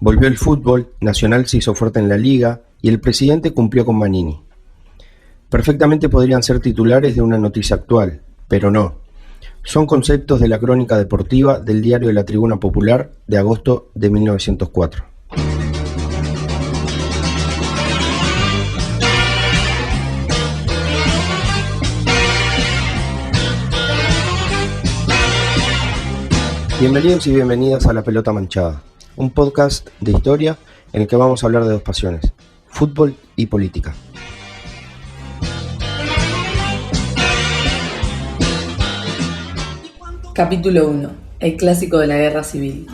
Volvió el fútbol, Nacional se hizo fuerte en la liga y el presidente cumplió con Manini. Perfectamente podrían ser titulares de una noticia actual, pero no. Son conceptos de la crónica deportiva del diario de la Tribuna Popular de agosto de 1904. Bienvenidos y bienvenidas a La Pelota Manchada, un podcast de historia en el que vamos a hablar de dos pasiones, fútbol y política. Capítulo 1. El clásico de la Guerra Civil.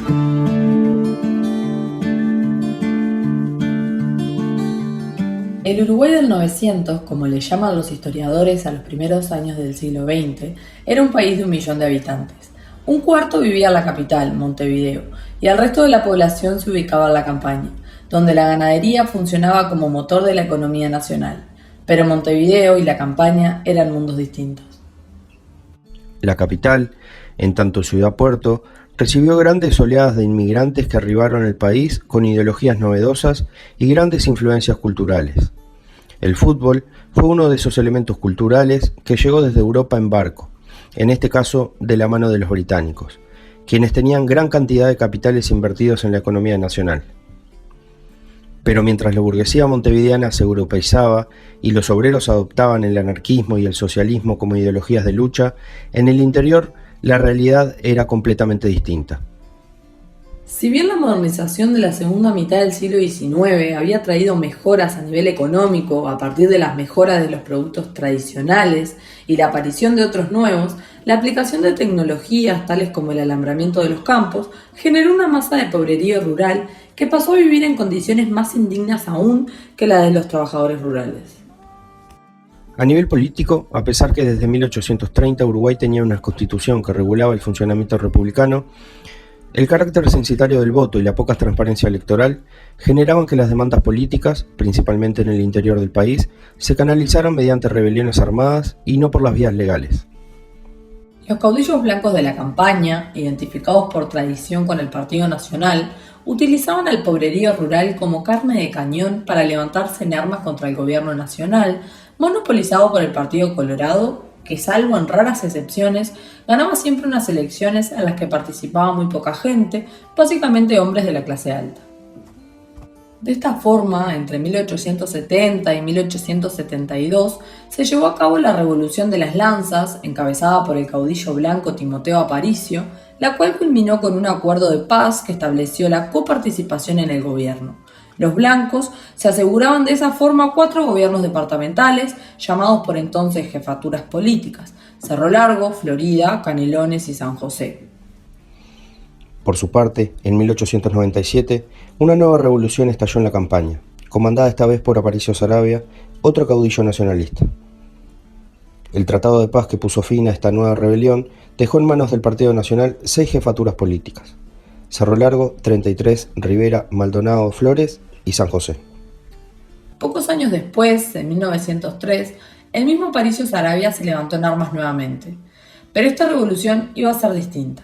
El Uruguay del 900, como le llaman los historiadores a los primeros años del siglo XX, era un país de 1 millón de habitantes. Un cuarto vivía en la capital, Montevideo, y el resto de la población se ubicaba en la campaña, donde la ganadería funcionaba como motor de la economía nacional. Pero Montevideo y la campaña eran mundos distintos. La capital, en tanto ciudad-puerto, recibió grandes oleadas de inmigrantes que arribaron al país con ideologías novedosas y grandes influencias culturales. El fútbol fue uno de esos elementos culturales que llegó desde Europa en barco, en este caso de la mano de los británicos, quienes tenían gran cantidad de capitales invertidos en la economía nacional. Pero mientras la burguesía montevideana se europeizaba y los obreros adoptaban el anarquismo y el socialismo como ideologías de lucha, en el interior la realidad era completamente distinta. Si bien la modernización de la segunda mitad del siglo XIX había traído mejoras a nivel económico a partir de las mejoras de los productos tradicionales y la aparición de otros nuevos, la aplicación de tecnologías tales como el alambramiento de los campos generó una masa de pobrerío rural que pasó a vivir en condiciones más indignas aún que la de los trabajadores rurales. A nivel político, a pesar que desde 1830 Uruguay tenía una constitución que regulaba el funcionamiento republicano, el carácter censitario del voto y la poca transparencia electoral generaban que las demandas políticas, principalmente en el interior del país, se canalizaran mediante rebeliones armadas y no por las vías legales. Los caudillos blancos de la campaña, identificados por tradición con el Partido Nacional, utilizaban al pobrerío rural como carne de cañón para levantarse en armas contra el gobierno nacional, monopolizado por el Partido Colorado, que salvo en raras excepciones, ganaba siempre unas elecciones en las que participaba muy poca gente, básicamente hombres de la clase alta. De esta forma, entre 1870 y 1872, se llevó a cabo la Revolución de las Lanzas, encabezada por el caudillo blanco Timoteo Aparicio, la cual culminó con un acuerdo de paz que estableció la coparticipación en el gobierno. Los blancos se aseguraban de esa forma 4 gobiernos departamentales, llamados por entonces jefaturas políticas: Cerro Largo, Florida, Canelones y San José. Por su parte, en 1897, una nueva revolución estalló en la campaña, comandada esta vez por Aparicio Saravia, otro caudillo nacionalista. El tratado de paz que puso fin a esta nueva rebelión dejó en manos del Partido Nacional 6 jefaturas políticas: Cerro Largo, 33, Rivera, Maldonado, Flores y San José. Pocos años después, en 1903, el mismo Aparicio Saravia se levantó en armas nuevamente. Pero esta revolución iba a ser distinta.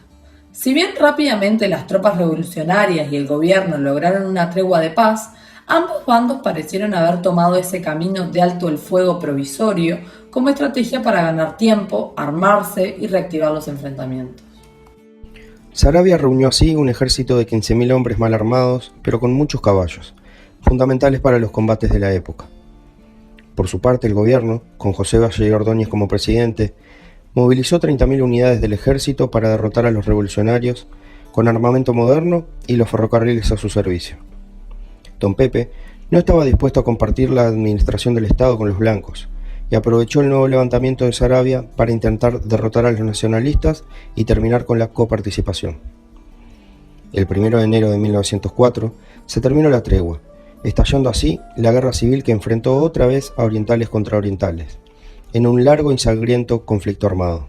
Si bien rápidamente las tropas revolucionarias y el gobierno lograron una tregua de paz, ambos bandos parecieron haber tomado ese camino de alto el fuego provisorio como estrategia para ganar tiempo, armarse y reactivar los enfrentamientos. Saravia reunió así un ejército de 15.000 hombres mal armados, pero con muchos caballos, fundamentales para los combates de la época. Por su parte, el gobierno, con José Valle y Ordóñez como presidente, movilizó 30.000 unidades del ejército para derrotar a los revolucionarios con armamento moderno y los ferrocarriles a su servicio. Don Pepe no estaba dispuesto a compartir la administración del Estado con los blancos y aprovechó el nuevo levantamiento de Saravia para intentar derrotar a los nacionalistas y terminar con la coparticipación. El 1 de enero de 1904 se terminó la tregua, estallando así la guerra civil que enfrentó otra vez a orientales contra orientales, en un largo y sangriento conflicto armado.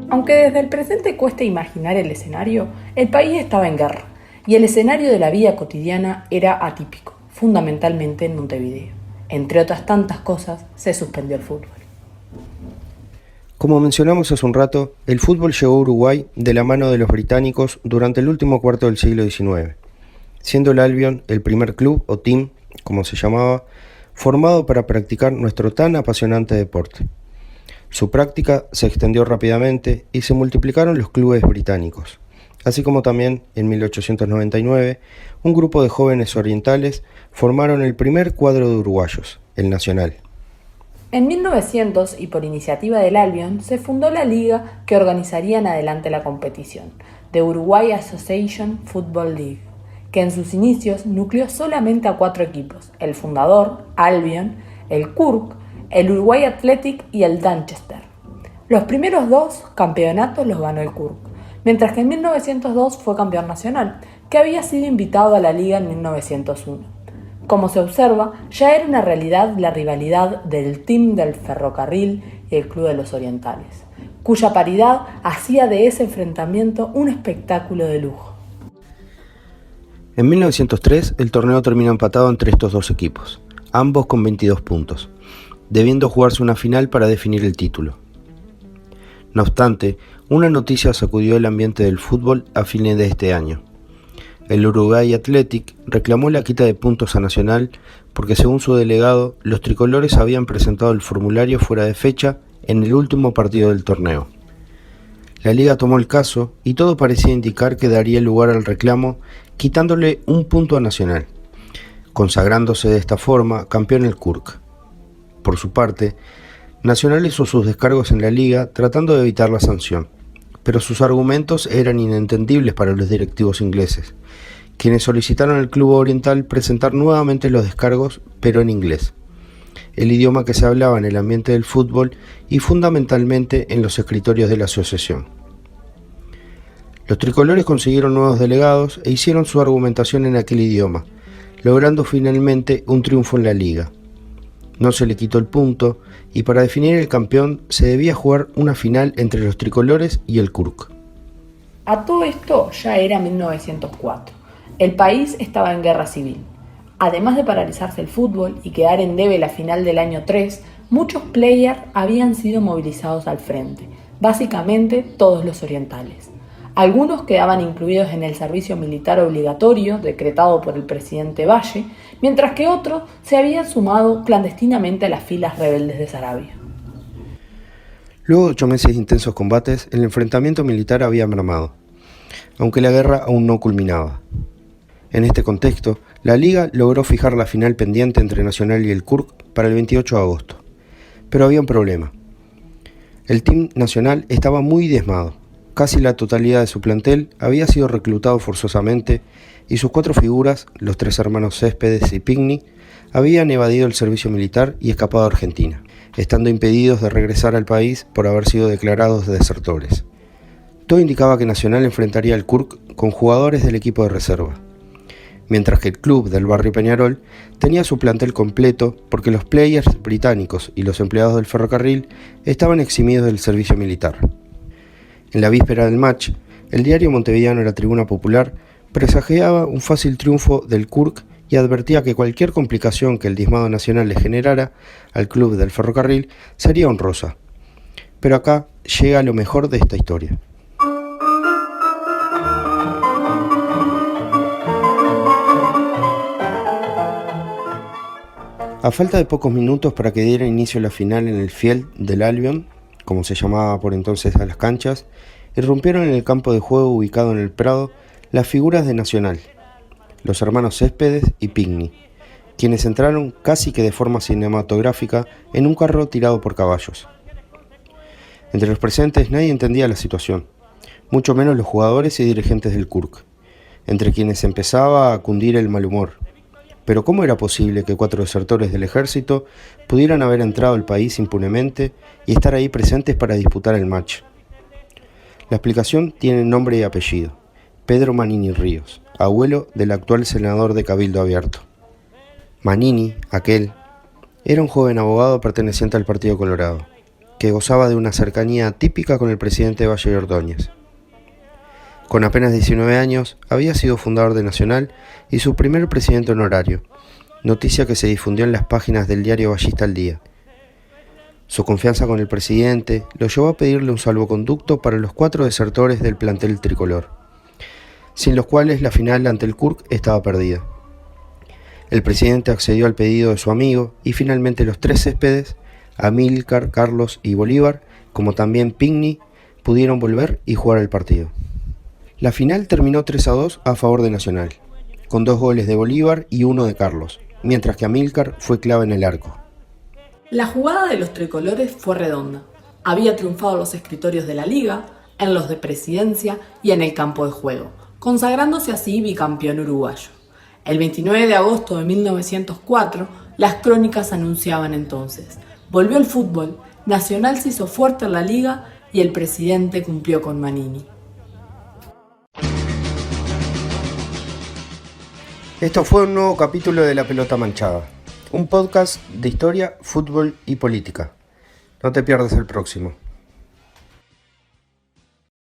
Aunque desde el presente cueste imaginar el escenario, el país estaba en guerra y el escenario de la vida cotidiana era atípico, fundamentalmente en Montevideo. Entre otras tantas cosas, se suspendió el fútbol. Como mencionamos hace un rato, el fútbol llegó a Uruguay de la mano de los británicos durante el último cuarto del siglo XIX, siendo el Albion el primer club o team, como se llamaba, formado para practicar nuestro tan apasionante deporte. Su práctica se extendió rápidamente y se multiplicaron los clubes británicos, así como también en 1899 un grupo de jóvenes orientales formaron el primer cuadro de uruguayos, el Nacional. En 1900, y por iniciativa del Albion, se fundó la liga que organizaría en adelante la competición, The Uruguay Association Football League, que en sus inicios nucleó solamente a 4 equipos: el fundador, Albion, el Kurk, el Uruguay Athletic y el Danchester. Los primeros 2 campeonatos los ganó el Kurk, mientras que en 1902 fue campeón nacional, que había sido invitado a la liga en 1901. Como se observa, ya era una realidad la rivalidad del Team del Ferrocarril y el Club de los Orientales, cuya paridad hacía de ese enfrentamiento un espectáculo de lujo. En 1903 el torneo terminó empatado entre estos dos equipos, ambos con 22 puntos, debiendo jugarse una final para definir el título. No obstante, una noticia sacudió el ambiente del fútbol a fines de este año. El Uruguay Athletic reclamó la quita de puntos a Nacional porque, según su delegado, los tricolores habían presentado el formulario fuera de fecha en el último partido del torneo. La liga tomó el caso y todo parecía indicar que daría lugar al reclamo, quitándole un punto a Nacional, consagrándose de esta forma campeón el Kurk. Por su parte, Nacional hizo sus descargos en la liga tratando de evitar la sanción, pero sus argumentos eran inentendibles para los directivos ingleses, quienes solicitaron al club oriental presentar nuevamente los descargos, pero en inglés, el idioma que se hablaba en el ambiente del fútbol y fundamentalmente en los escritorios de la asociación. Los tricolores consiguieron nuevos delegados e hicieron su argumentación en aquel idioma, logrando finalmente un triunfo en la liga. No se le quitó el punto y para definir el campeón se debía jugar una final entre los tricolores y el Kurk. A todo esto ya era 1904. El país estaba en guerra civil. Además de paralizarse el fútbol y quedar en debe la final del año 3, muchos players habían sido movilizados al frente, básicamente todos los orientales. Algunos quedaban incluidos en el servicio militar obligatorio decretado por el presidente Valle, mientras que otros se habían sumado clandestinamente a las filas rebeldes de Saravia. Luego de 8 meses de intensos combates, el enfrentamiento militar había mermado, aunque la guerra aún no culminaba. En este contexto, la liga logró fijar la final pendiente entre Nacional y el Kurk para el 28 de agosto. Pero había un problema. El team nacional estaba muy diezmado. Casi la totalidad de su plantel había sido reclutado forzosamente y sus 4 figuras, los 3 hermanos Céspedes y Pinkney, habían evadido el servicio militar y escapado a Argentina, estando impedidos de regresar al país por haber sido declarados desertores. Todo indicaba que Nacional enfrentaría al Kurk con jugadores del equipo de reserva, mientras que el club del barrio Peñarol tenía su plantel completo porque los players británicos y los empleados del ferrocarril estaban eximidos del servicio militar. En la víspera del match, el diario montevideano La Tribuna Popular presagiaba un fácil triunfo del Kurk y advertía que cualquier complicación que el diezmado Nacional le generara al club del ferrocarril sería honrosa. Pero acá llega lo mejor de esta historia. A falta de pocos minutos para que diera inicio la final en el Field del Albion, como se llamaba por entonces a las canchas, irrumpieron en el campo de juego ubicado en el Prado las figuras de Nacional, los hermanos Céspedes y Pinkney, quienes entraron casi que de forma cinematográfica en un carro tirado por caballos. Entre los presentes nadie entendía la situación, mucho menos los jugadores y dirigentes del Kurk, entre quienes empezaba a cundir el mal humor. Pero ¿cómo era posible que 4 desertores del ejército pudieran haber entrado al país impunemente y estar ahí presentes para disputar el match? La explicación tiene nombre y apellido: Pedro Manini Ríos, abuelo del actual senador de Cabildo Abierto. Manini, aquel, era un joven abogado perteneciente al Partido Colorado, que gozaba de una cercanía típica con el presidente Valle y Ordóñez. Con apenas 19 años, había sido fundador de Nacional y su primer presidente honorario, noticia que se difundió en las páginas del diario Ballista al Día. Su confianza con el presidente lo llevó a pedirle un salvoconducto para los 4 desertores del plantel tricolor, sin los cuales la final ante el Kurk estaba perdida. El presidente accedió al pedido de su amigo y finalmente los 3 céspedes, Amílcar, Carlos y Bolívar, como también Pigny, pudieron volver y jugar el partido. La final terminó 3-2 a favor de Nacional, con 2 goles de Bolívar y 1 de Carlos, mientras que Amílcar fue clave en el arco. La jugada de los tricolores fue redonda. Había triunfado en los escritorios de la liga, en los de presidencia y en el campo de juego, consagrándose así bicampeón uruguayo. El 29 de agosto de 1904, las crónicas anunciaban entonces: volvió el fútbol, Nacional se hizo fuerte en la liga y el presidente cumplió con Manini. Esto fue un nuevo capítulo de La Pelota Manchada, un podcast de historia, fútbol y política. No te pierdas el próximo.